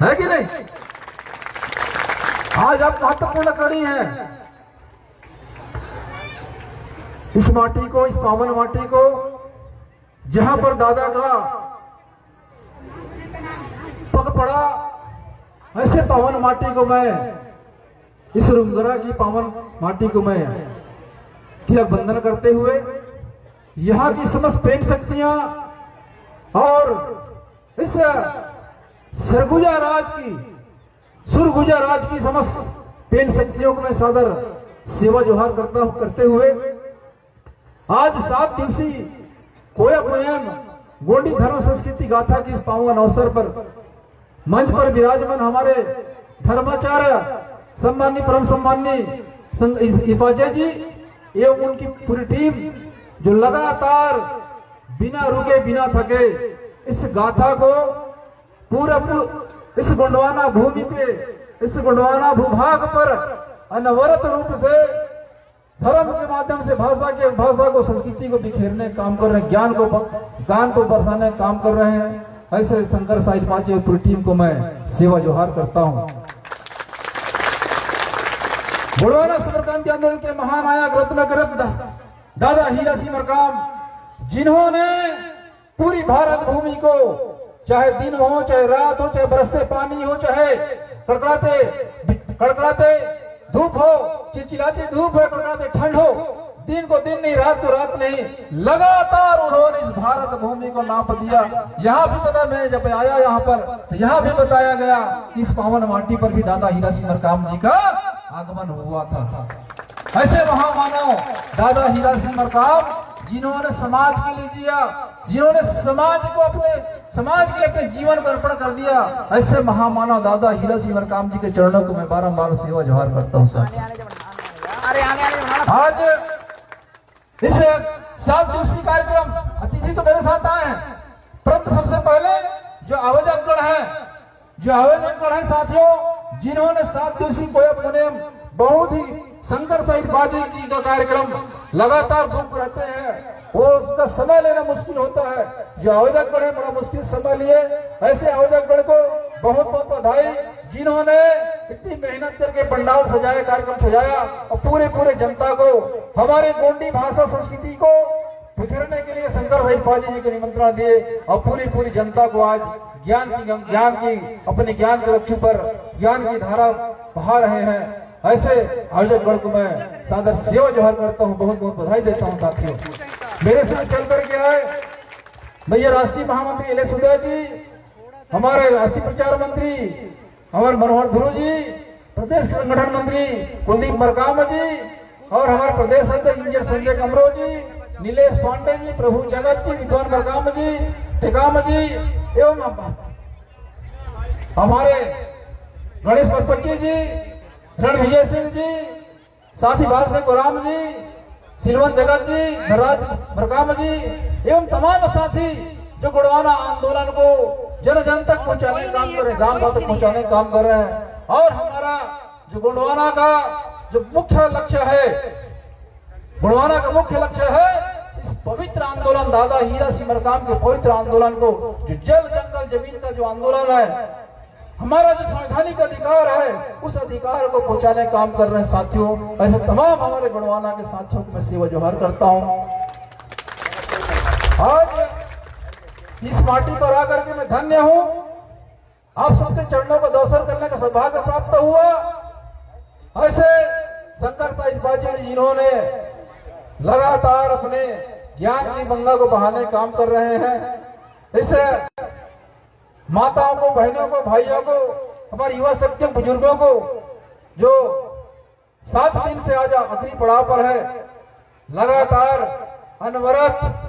है कि नहीं? आज आप महत्वपूर्ण कड़ी हैं। इस माटी को, इस पावन माटी को, जहां पर दादा का पग पड़ा, ऐसे पावन माटी को मैं, इस रुंगरा की पावन माटी को मैं तिलक बंधन करते हुए यहाँ की समस्त प्रेम शक्तियां और इस सरगुजा राज की, सुरगुजा राज की समस्त प्रेम शक्तियों को मैं सादर सेवा जोहार करते हुए आज 7 दिवसीय कोया पोयम गोंडी धर्म संस्कृति गाथा की इस पावन अवसर पर मंच पर विराजमान हमारे धर्माचार्य सम्माननीय परम सम्माननीय इफाजे जी एवं उनकी पूरी टीम जो लगातार बिना रुके बिना थके इस गाथा को पूरा इस गोंडवाना भूमि पे, इस गोंडवाना भूभाग पर अनवरत रूप से धर्म के माध्यम से भाषा को संस्कृति को बिखेरने काम कर रहे हैं, ज्ञान को बरसाने काम कर रहे हैं। ऐसे शंकर साहित्य पांचे पूरी टीम को मैं सेवा जोहार करता हूं। गोंडवाना समरक्रांति आंदोलन के महानायक रत्न दादा हीरा सिंह मरकाम, जिन्होंने पूरी भारत भूमि को, चाहे दिन हो, चाहे रात हो, चाहे बरसते पानी हो, चाहे कड़कड़ाते धूप हो, चिलचिलाती धूप हो, कड़कड़ाते ठंड हो, दिन को दिन नहीं, रात को रात नहीं, लगातार उन्होंने इस भारत भूमि को नाप दिया। यहाँ भी पता, मैं जब आया यहाँ पर तो यहाँ भी बताया गया कि इस पावन माटी पर भी दादा हीरा सिंह मरकाम जी का आगमन हुआ था। ऐसे महामानव दादा हीरा सिंह मरकाम, जिन्होंने समाज के लिए जिया, जिन्होंने समाज के लिए अपने जीवन को अर्पण कर दिया, ऐसे महामानव दादा हीरा सिंह मरकाम जी के चरणों को मैं बारंबार सेवा जोहार करता हूँ। आज इस 7 दिवसीय कार्यक्रम अतिथि तो मेरे साथ आए हैं, परंतु सबसे पहले जो आयोजकगण है साथियों, जिन्होंने 7 दिवसीय कोया पोयम बहुत ही शंकर साहित्य बाजी जी का कार्यक्रम लगातार बुक रहते हैं, वो उसका समय लेना मुश्किल होता है। जो आयोजक गण है बड़ा मुश्किल समय लिए, ऐसे आयोजक गण को बहुत बहुत बधाई, जिन्होंने इतनी मेहनत करके पंडाल सजाया, कार्यक्रम सजाया और पूरे जनता को हमारे गोंडी भाषा संस्कृति को बिखरने के लिए शंकर साहित्य बाजी जी को निमंत्रण दिए और पूरी जनता को आज ज्ञान की अपने ज्ञान के लक्ष्य पर ज्ञान की धारा बहा रहे हैं। ऐसे आयोजक गण को मैं सादर सेवा जोहार करता हूँ, बहुत बहुत बधाई देता हूँ। साथियों, मेरे साथ चल करके आए भैया राष्ट्रीय महामंत्री एल.एस. उदय जी, हमारे राष्ट्रीय प्रचार मंत्री हमारे मनोहर ध्रुव जी, प्रदेश संगठन मंत्री कुलदीप मरकाम जी और हमारे प्रदेश अध्यक्ष इंजीनियर संजय कमरो जी, नीलेश पांडे जी, प्रभु जगत जी, विद्वान मरकाम जी, टेकाम जी एवं हमारे गणेश पचपच्ची जी, रणविजय सिंह जी, साथी बाल सिंह गुलाम जी, सिलवन जगत जी, धनराज मरकाम जी एवं तमाम साथी जो गोंडवाना आंदोलन को जन तक पहुंचाने का काम कर रहे हैं, गांव तक पहुंचाने का काम कर रहे हैं। और हमारा जो गोंडवाना का जो मुख्य लक्ष्य है, गोंडवाना का मुख्य लक्ष्य है इस पवित्र आंदोलन, दादा हीरा सिंह मरकाम के पवित्र आंदोलन को, जो जल जंगल जमीन का जो आंदोलन है, हमारा जो संवैधानिक अधिकार है, उस अधिकार को पहुंचाने का काम कर रहे हैं साथियों। ऐसे तमाम हमारे गोंडवाना के साथियों को मैं सेवा जोहार करता हूं। आज इस माटी पर आकर के मैं धन्य हूं, आप सबके चरणों को दर्शन करने का सौभाग्य प्राप्त हुआ। ऐसे शंकर साहित्य बाजी जिन्होंने लगातार अपने ज्ञान की गंगा को बहाने काम कर रहे हैं, इससे माताओं को, बहनों को, भाइयों को, हमारी युवा शक्तियों, बुजुर्गों को जो 7 दिन से आज आखिरी पड़ाव पर है, लगातार अनवरत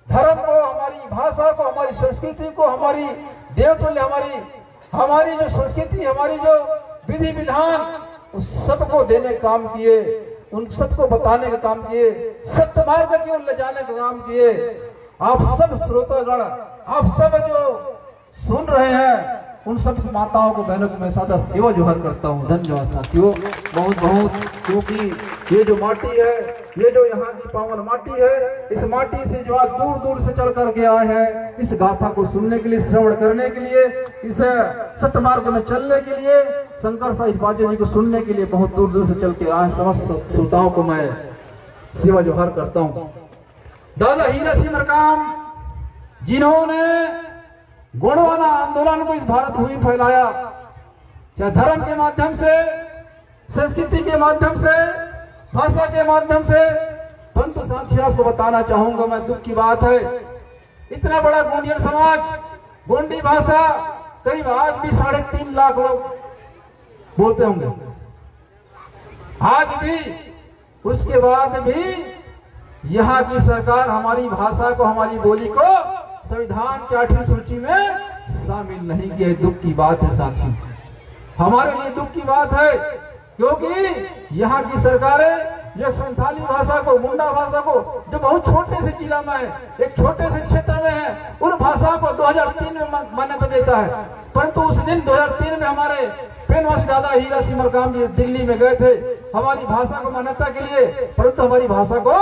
धर्म को, हमारी भाषा को, हमारी संस्कृति को, हमारी देवतुल्य हमारी जो संस्कृति, हमारी जो विधि विधान, उस सबको देने का काम किए, उन सबको बताने का काम किए, सत्य मार्ग की ओर ले जाने का काम किए। आप सब श्रोतागण, आप सब जो सुन रहे हैं, उन सब माताओं को, बहनों को मैं सादा सेवा जोहर करता हूँ। धन्यवाद साथियों, बहुत बहुत। क्योंकि ये जो माटी है, ये जो यहाँ की पावन माटी है, इस माटी से जो आज दूर दूर से चल करके आए हैं, इस गाथा को सुनने के लिए, श्रवण करने के लिए, इस सत्यमार्ग में चलने के लिए, शंकर साहिब बाजे जी को सुनने के लिए बहुत दूर दूर से चल के आए समस्त श्रोताओं को मैं सेवा जोहर करता हूँ। दादा हीरा सिंह मरकाम जिन्होंने गुणवाना आंदोलन को इस भारत भूमि फैलाया, चाहे धर्म के माध्यम से, संस्कृति के माध्यम से, भाषा के माध्यम से। परंतु साथियों, आपको बताना चाहूंगा मैं, दुख की बात है, इतना बड़ा गोंडियन समाज, गोंडी भाषा करीब आज भी 3.5 लाख लोग बोलते होंगे आज भी। उसके बाद भी यहाँ की सरकार हमारी भाषा को, हमारी बोली को संविधान की 8वीं सूची में शामिल नहीं किया। दुख की बात है साथियों, हमारे लिए दुख की बात है, क्योंकि यहाँ की सरकारें जो संथाली भाषा को, मुंडा भाषा को, जो बहुत छोटे से जिला में है, एक छोटे से क्षेत्र में है, उन भाषा को 2003 में मान्यता देता है। परंतु उस दिन 2003 में हमारे पेनवासी दादा हीरा सिंह मरकाम जी दिल्ली में गए थे हमारी भाषा को मान्यता के लिए, परंतु हमारी भाषा को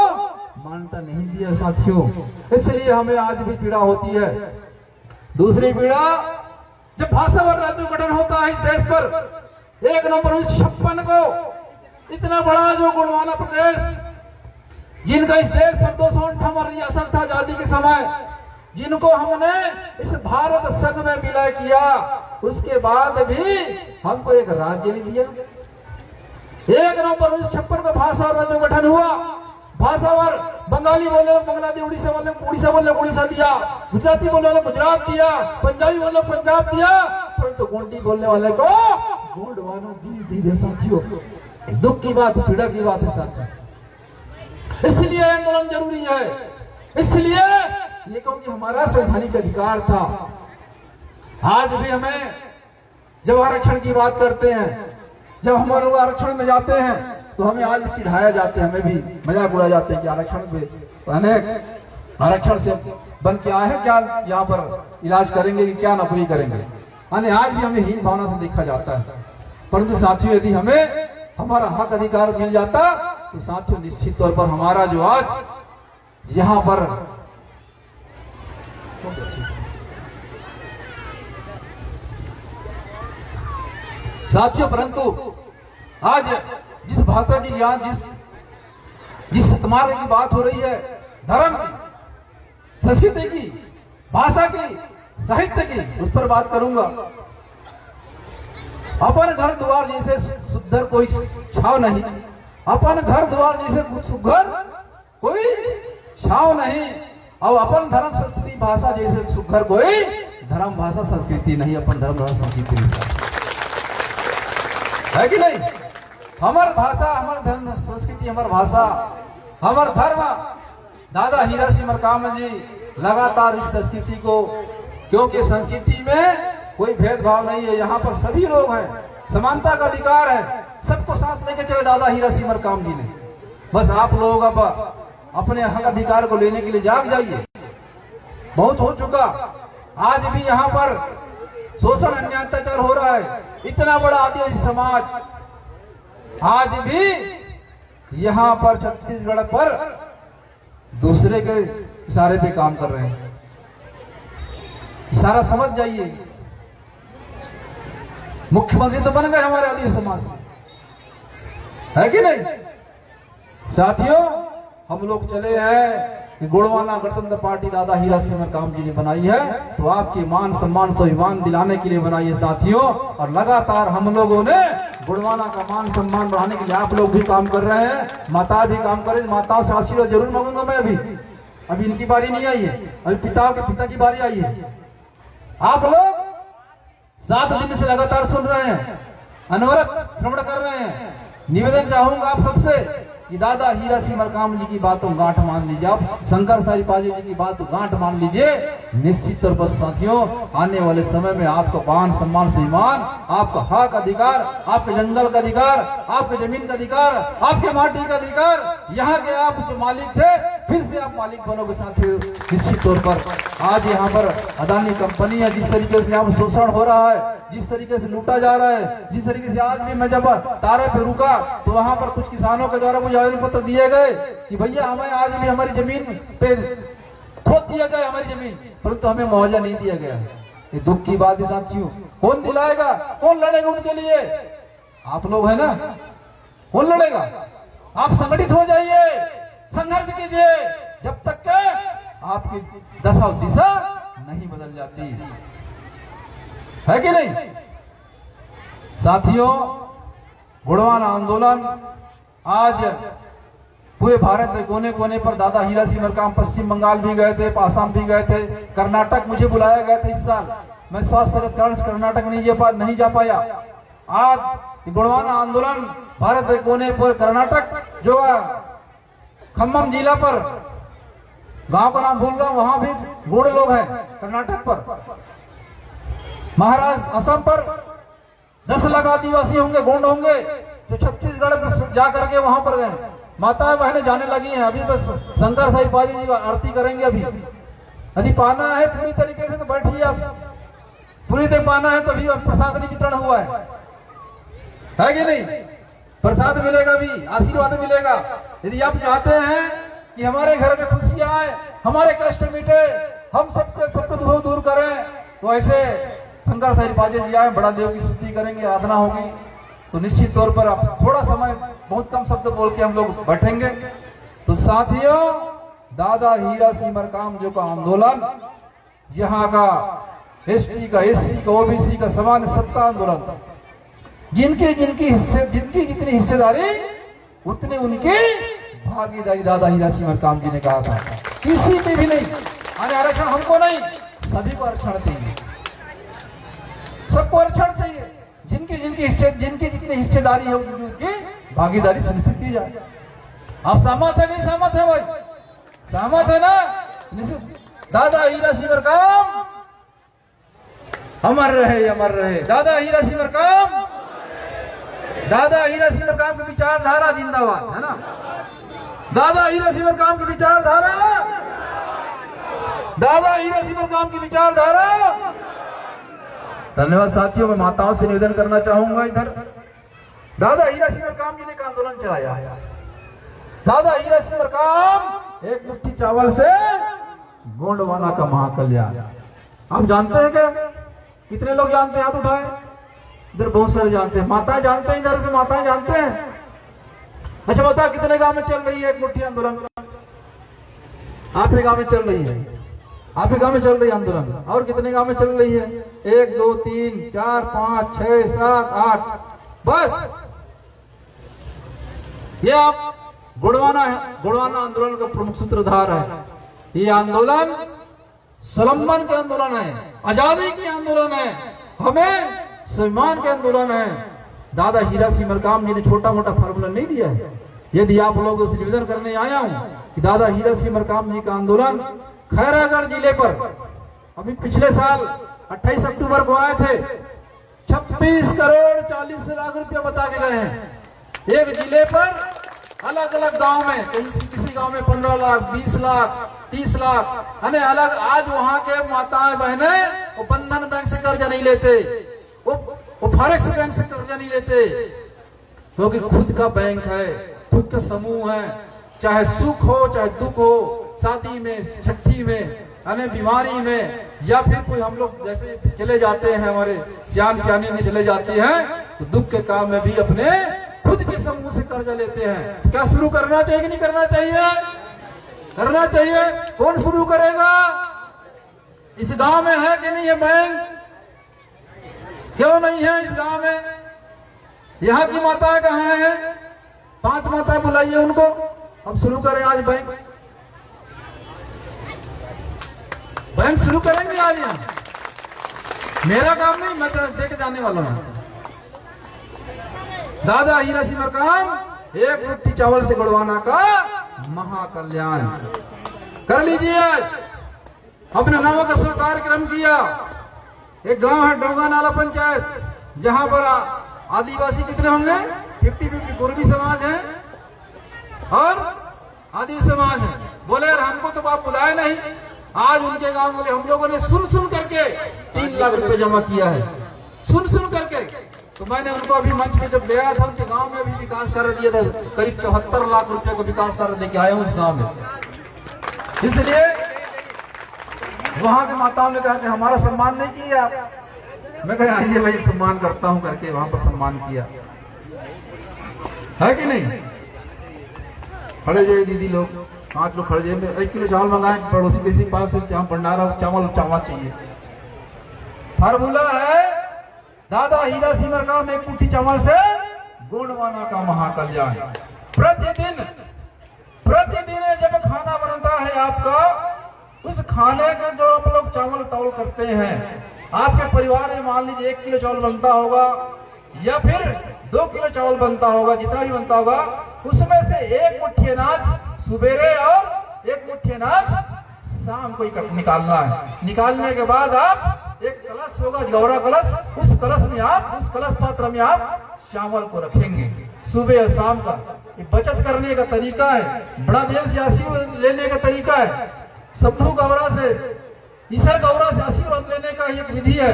मान्यता नहीं दिया साथियों। इसलिए हमें आज भी पीड़ा होती है। दूसरी पीड़ा, जब भाषावर राज्य गठन होता है इस देश पर, 1 नवंबर 1956 को इतना बड़ा जो गोंडवाना प्रदेश, जिनका इस देश पर 258 रियासत था आजादी के समय, जिनको हमने इस भारत संघ में विलय किया, उसके बाद भी हमको एक राज्य नहीं दिया। 1 नवंबर 1956 को भाषा और राज्य गठन हुआ। भाषावर बंगाली बोले बांग्लादेश, उड़ीसा बोले उड़ीसा दिया, गुजराती बोले वाले गुजरात दिया, पंजाबी बोले पंजाब दिया, परंतु गोंडी बोलने वाले को गोंडवाना दी साथियों। दुख की बात, पीड़ा की बात है साथियों। इसलिए आंदोलन जरूरी है, इसलिए ये क्योंकि हमारा संवैधानिक अधिकार था। आज भी हमें जब आरक्षण की बात करते हैं, जब हम लोग आरक्षण में जाते हैं, तो हमें आज भी चिढ़ाया जाते हैं, हमें भी मजाक उड़ाया जाते हैं कि आरक्षण पे अनेक आरक्षण से बन के आए हैं, क्या यहाँ पर इलाज करेंगे कि क्या नौकरी करेंगे। यानी आज भी हमें हीन भावना से देखा जाता है। परंतु साथियों, यदि हमें हमारा हक अधिकार मिल जाता तो साथियों निश्चित तौर पर हमारा जो आज यहाँ पर साथियों, परंतु आज जिस भाषा की ज्ञान, जिस सतमार्ग की बात हो रही है, धर्म की, संस्कृति की, भाषा की, साहित्य की, उस पर बात करूंगा। अपन घर द्वार जैसे सुधर कोई छाव नहीं, अपन घर द्वार जैसे सुघर कोई छाव नहीं, और अपन धर्म संस्कृति भाषा जैसे सुघर कोई धर्म भाषा संस्कृति नहीं। अपन धर्म भाषा संस्कृति है कि नहीं? हमार भाषा, हमार धर्म संस्कृति, हमार भाषा, हमार धर्म। दादा हीरा सिंह मरकाम जी लगातार इस संस्कृति को, क्योंकि संस्कृति में कोई भेदभाव नहीं है, यहाँ पर सभी लोग हैं, समानता का अधिकार है, सबको साथ लेके चले दादा हीरा सिंह मरकाम जी ने। बस आप लोग अब अपने हक अधिकार को लेने के लिए जाग जाइए। बहुत हो चुका, आज भी यहाँ पर शोषण, अन्याय, अत्याचार हो रहा है। इतना बड़ा आदिवासी समाज आज भी यहाँ पर छत्तीसगढ़ पर दूसरे के इशारे पे काम कर रहे हैं। इशारा समझ जाइए, मुख्यमंत्री तो बन गए हमारे आदिवासी समाज से, है कि नहीं? साथियों, हम लोग चले हैं कि गोंडवाना गणतंत्र पार्टी दादा हीरा सिंह मरकाम जी ने बनाई है, तो आपके मान सम्मान स्वाभिमान दिलाने के लिए बनाई है साथियों। और लगातार हम लोगों ने गोंडवाना का मान सम्मान बढ़ाने के लिए आप लोग भी काम कर रहे हैं, माता भी काम कर रहे हैं। माताओं से आशीर्वाद जरूर मांगूंगा मैं। अभी इनकी बारी नहीं आई है, अभी पिता की बारी आई है। आप लोग 7 दिन से लगातार सुन रहे हैं, अनवरत श्रवण कर रहे हैं। निवेदन चाहूंगा आप सबसे कि दादा हीरा सिमर काम जी की बात तो गांठ मान लीजिए, आप शंकर साई पाजी जी की बात तो गांठ मान लीजिए। निश्चित तौर पर साथियों आने वाले समय में आपका मान सम्मान सम्मान, आपका हक अधिकार, आपके जंगल का अधिकार, आपके जमीन का अधिकार, आपके माटी का अधिकार, यहाँ के आप जो मालिक थे फिर से आप मालिक बनोगे साथियों। निश्चित तौर पर आज यहाँ पर अदानी कंपनी है, जिस तरीके से यहाँ पर शोषण हो रहा है, जिस तरीके से लूटा जा रहा है, जिस तरीके से आज भी मैं जब तारे पे रुका तो वहां पर कुछ किसानों के द्वारा मुझे आवेदन पत्र दिए गए कि भैया हमें आज भी हमारी जमीन पे खोद दिया गया हमारी जमीन, परंतु हमें मुआवजा नहीं दिया गया। ये दुख की बात है साथियों। कौन दिलाएगा, कौन लड़ेगा उनके लिए? आप लोग है ना, कौन लड़ेगा? आप संगठित हो जाइए, संघर्ष कीजिए, जब तक के आपकी दशा और दिशा नहीं बदल जाती है कि नहीं साथियों। गुणवाना आंदोलन आज पूरे भारत में कोने कोने पर दादा हीरा सिमर काम, पश्चिम बंगाल भी गए थे, आसाम भी गए थे, कर्नाटक मुझे बुलाया गया था इस साल, मैं स्वास्थ्य के कारण से कर्नाटक नहीं जा पाया। आज गुणवाना आंदोलन भारत के कोने पर, कर्नाटक जो है खम्मम जिला पर, गांव का नाम भूल रहा हूं, वहां भी गोंड लोग हैं, कर्नाटक पर, महाराष्ट्र असम पर 10 लाख आदिवासी होंगे, गोंड होंगे, जो छत्तीसगढ़ में जाकर के वहां पर गए। माताएं बहनें जाने लगी हैं, अभी बस शंकर साई पाजी जी आरती करेंगे। अभी यदि पाना है पूरी तरीके से तो बैठिए, आप पूरी तरह पाना है तो अभी प्रसाद वितरण हुआ है कि नहीं? प्रसाद मिलेगा, भी आशीर्वाद मिलेगा। यदि आप चाहते हैं कि हमारे घर में खुशियां आए, हमारे कष्ट मिटे, हम सबको दुख दूर करें, तो ऐसे शंकर साई पाजी जी आए, बड़ा देव की स्तुति करेंगे, आराधना होगी, तो निश्चित तौर पर आप थोड़ा समय बहुत कम शब्द बोल के हम लोग बैठेंगे। तो साथियों दादा हीरा सिमर काम जो का आंदोलन, यहाँ का एसटी का, एससी का, ओबीसी का समान सत्ता आंदोलन, जिनकी जितनी हिस्सेदारी उतनी उनकी भागीदारी दादा हीरा सिमर काम जी ने कहा था। किसी की भी नहीं, अरे आरक्षण हमको नहीं, सभी को आरक्षण चाहिए, सबको आरक्षण चाहिए। जिनकी जितनी हिस्सेदारी है उनकी भागीदारी सुनिश्चित की जाए। आप सहमत है नहीं सहमत है भाई? सहमत है ना? दादा हीरा सिमर काम अमर रहे, अमर रहे। दादा हीरा सिमर काम, दादा हीरा सिमर काम की विचारधारा जिंदाबाद है ना। दादा हीरा सिमर काम की विचारधारा, दादा हीरा सिमर काम की विचारधारा। धन्यवाद साथियों। मैं माताओं से निवेदन करना चाहूंगा, इधर दादा हीरा सिमर काम जी ने का आंदोलन चलाया। दादा हीरा सिमर काम, एक मुट्ठी चावल से गोंडवाना का महाकल्याण। आप जानते हैं क्या? कितने लोग जानते हैं? हाथ उठाए। इधर बहुत सारे जानते हैं, माताएं जानते हैं, इधर से माताएं जानते हैं। अच्छा बता, कितने गांव में चल रही है एक मुट्ठी आंदोलन? आपके गांव में चल रही है, आपके गांव में चल रही है आंदोलन। और कितने गांव में चल रही है? 1 2 3 4 5 6 7 8, बस। ये आप गुणवाना आंदोलन का प्रमुख सूत्रधार है। ये आंदोलन स्वलंबन के आंदोलन है, आजादी के आंदोलन है, हमें सम्मान के आंदोलन है। दादा हीरा सिमर काम जी ने छोटा मोटा फार्मूला नहीं दिया है। यदि आप लोगों से निवेदन करने आया हूं कि दादा हीरा सिमर काम जी का आंदोलन खैरागढ़ जिले पर अभी पिछले साल 28 अक्टूबर को आए थे, 26 करोड़ 40 लाख रुपया बता के गए हैं। एक जिले पर अलग अलग गांव में, किसी गांव में 15 लाख 20 लाख 30 लाख, अलग। आज वहां के माताएं बहनें वो बंधन बैंक से कर्जा नहीं लेते, वो फॉरेक्स बैंक से कर्जा नहीं लेते, क्योंकि खुद का बैंक है, खुद का समूह है। चाहे सुख हो चाहे दुख हो, शादी में, छठी में, बीमारी में, या फिर कोई हम लोग जैसे चले जाते हैं, हमारे सियानी में चले जाती हैं, तो दुख के काम में भी अपने खुद के समूह से कर्जा लेते हैं। तो क्या शुरू करना चाहिए कि नहीं करना चाहिए? करना चाहिए। कौन शुरू करेगा? इस गांव में है कि नहीं है बैंक? क्यों नहीं है इस गांव में? यहाँ की माताएं कहाँ हैं? 5 माताएं बुलाइए उनको, हम शुरू करें आज बैंक शुरू करेंगे आज। यहाँ मेरा काम नहीं, मैं देख जाने वाला हूं। दादा हीरा सिमर काम एक रोटी चावल से गुड़वाना का महाकल्याण कर लीजिए। अपने नामों का शुभ कार्यक्रम किया। एक गांव है डोंगा नाला पंचायत, जहां पर आदिवासी कितने होंगे 50-50 कुर्मी समाज है और आदिवासी समाज है। बोले यार हमको तो आप बुलाए नहीं। आज उनके गांव में हम लोगों ने सुन करके 3 लाख रुपए जमा किया है, सुन करके। तो मैंने उनको अभी मंच पे जब ले आया था, उनके गांव में भी विकास कार्य दिया था, करीब 74 लाख रुपए का विकास कार्य देके आए हूं उस गांव में। इसलिए वहां की माताओं ने कहा कि हमारा सम्मान नहीं किया। मैं कहा आइए भाई सम्मान करता हूं करके वहां पर सम्मान किया है कि नहीं। खड़े जाइए दीदी लोग, 5 लोग खड़े जाइए। 1 किलो चावल मंगाए पड़ोसी किसी पास से, भंडारा चावल चाहिए। फार्मूला है दादा हीरा सिमर का में कुटी चावल से गुणवाना का महाकल्याण। प्रतिदिन जब खाना बनता है आपका, उस खाने के जो आप लोग चावल तौल करते हैं, आपके परिवार में मान लीजिए 1 किलो चावल बनता होगा या फिर 2 किलो चावल बनता होगा, जितना भी बनता होगा, उसमें से 1 मुट्ठी अनाज सुबेरे और 1 मुट्ठी अनाज शाम को निकालना है। निकालने के बाद आप एक कलश होगा, गौरा कलश, उस कलश पात्र में आप चावल को रखेंगे सुबह और शाम का। ये बचत करने का तरीका है, बड़ा देव से आशीर्वाद लेने का तरीका है, शंभू गौरा से, ईश्वर गौरा से आशीर्वाद लेने का एक विधि है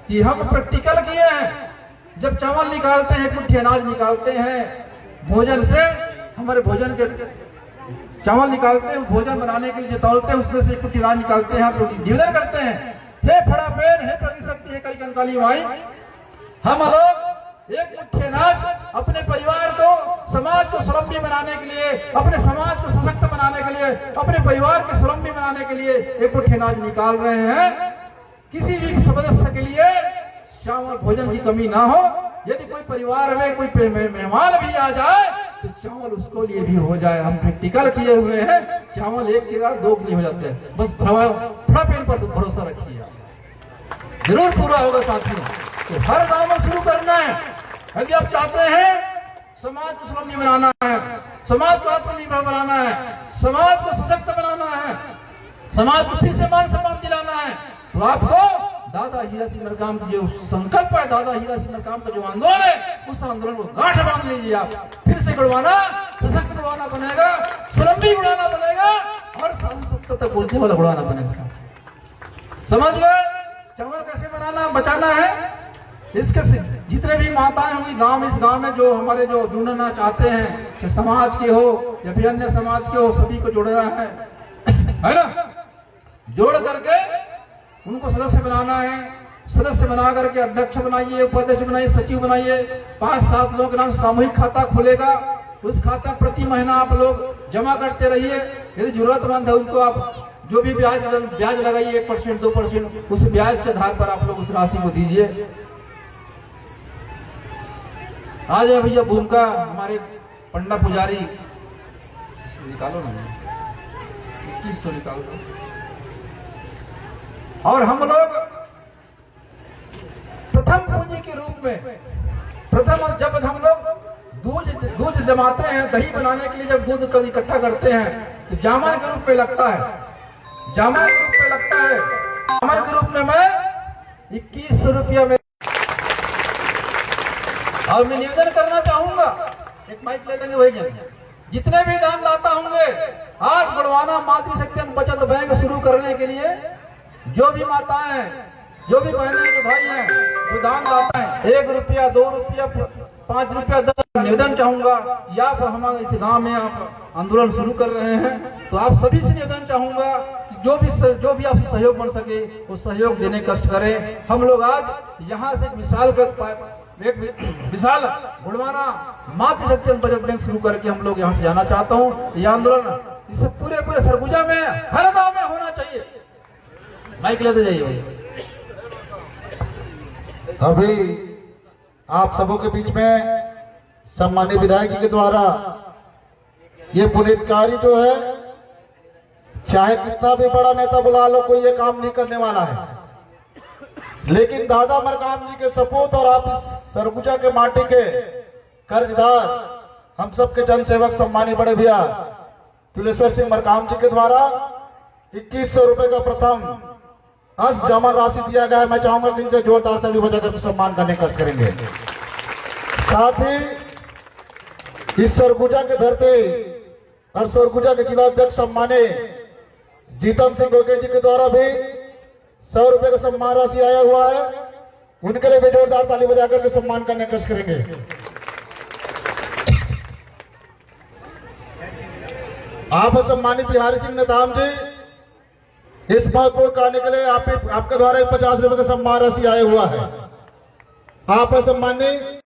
कि हम प्रैक्टिकल किए हैं। जब चावल निकालते हैं, कुछ अनाज निकालते हैं भोजन से, हमारे भोजन के चावल निकालते हैं, भोजन बनाने के लिए जो तौलते हैं उसमें से कुछ अनाज निकालते हैं, आप लोग निवेदन करते हैं, हे फड़ा पेड़, हे प्रतिशक्ति, हे कली कंकाली माई, हम लोग 1 मुट्ठी अनाज अपने परिवार को, समाज को स्वावलंबी बनाने के लिए, अपने समाज को सशक्त बनाने के लिए, अपने परिवार को स्वावलंबी बनाने के लिए 1 मुट्ठी अनाज निकाल रहे हैं। किसी भी सदस्य के लिए चावल भोजन की कमी ना हो। यदि कोई परिवार में कोई मेहमान भी आ जाए तो चावल उसको लिए भी हो जाए। हम प्रैक्टिकल किए हुए हैं, चावल 1 के बाद 2 के लिए हो जाते हैं। बस थोड़ा पेन पर भरोसा रखिए, जरूर पूरा होगा साथियों। तो हर गांव में शुरू करना है। यदि आप चाहते हैं समाज को स्वावलंबी बनाना है, समाज को आत्मनिर्भर बनाना है, समाज को सशक्त बनाना है, समाज को फिर से मान सम्मान दिलाना है, तो आपको दादा हीरा सिंह मरकाम की जो संकल्प है, दादा हीरा सिंह मरकाम का जो आंदोलन है, उस आंदोलन को गांठ बांध लीजिए। आप फिर से गुड़वाना सशक्त गुड़वाना बनेगा, स्वावलंबी गुड़वाना बनेगा और सत्ता तक बोलने वाला गुड़वाना बनेगा। समझ गए? चावल कैसे बनाना बचाना है, इसके जितने भी माताएं होंगी गांव में, इस गांव में जो हमारे जो जुड़ना चाहते हैं, कि समाज के हो या फिर अन्य समाज के हो, सभी को जोड़ना है ना। जोड़ करके उनको सदस्य बनाना है। सदस्य बना करके अध्यक्ष बनाइए, उपाध्यक्ष बनाइए, सचिव बनाइए। 5-7 लोगों के नाम सामूहिक खाता खुलेगा। उस खाता प्रति महीना आप लोग जमा करते रहिए। यदि जरूरतमंद है उनको आप जो भी ब्याज लगाइए, 1%, 2%, उस ब्याज के आधार पर आप लोग उस राशि को दीजिए। आज है भैया भूमिका हमारे पंडा पुजारी, निकालो ना 2100 निकालो। और हम लोग प्रथम पूंजी के रूप में, प्रथम जब हम लोग दूध जमाते हैं, दही बनाने के लिए जब दूध को इकट्ठा करते हैं तो जामन के रूप में लगता है, जामन के रूप में लगता है। जामन के रूप में मैं 2100 रुपया में। और मैं निवेदन करना चाहूंगा, एक माइक ले लेंगे वही, जितने भी दानदाता होंगे, आज गुड़वाना मातृशक्ति बचत बैंक शुरू करने के लिए जो भी माताएं हैं, जो भी बहनें, जो भाई हैं, जो दानदाता हैं, 1 रुपया, 2 रुपया, 5 रुपया, 10 निवेदन चाहूंगा। या फिर हमारे इस गांव में आप आंदोलन शुरू कर रहे हैं तो आप सभी से निवेदन चाहूंगा कि जो भी आपसे सहयोग बन सके वो सहयोग देने कष्ट करें। हम लोग आज यहाँ से एक विशाल गुड़वाना मातृशक्ति बचत बैंक शुरू करके हम लोग यहाँ से जाना चाहता हूँ। ये आंदोलन इस पूरे सरगुजा में, हर गांव में होना चाहिए। माइक लेते जाइए। अभी आप सबों के बीच में सम्मानित विधायक जी के द्वारा ये पुनीत कार्य जो है, चाहे कितना भी बड़ा नेता बुला लो, कोई ये काम नहीं करने वाला है। लेकिन दादा मरकाम जी के सपूत और आप इस सरगुजा के माटी के कर्जदार हम सबके जन सेवक सम्मानीय बड़े भैया तुलेश्वर सिंह मरकाम जी के द्वारा 2100 रुपए का प्रथम जमा राशि दिया गया है। मैं चाहूंगा कि इनसे जोरदार ताली बजाकर सम्मान करने का करेंगे। साथ ही इस सरगुजा के धरते और सरगुजा के जिला अध्यक्ष सम्मानीय जीतम सिंह गोगे जी के द्वारा भी 100 रुपए का सम्मान राशि आया हुआ है। उनके लिए भी जोरदार ताली बजाकर के सम्मान करने का करेंगे। आप सम्मानित बिहारी सिंह नेताम जी, इस महत्वपूर्ण कार्य के लिए आपके द्वारा 50 रुपए का सम्मान राशि आया हुआ है। आप सम्मानित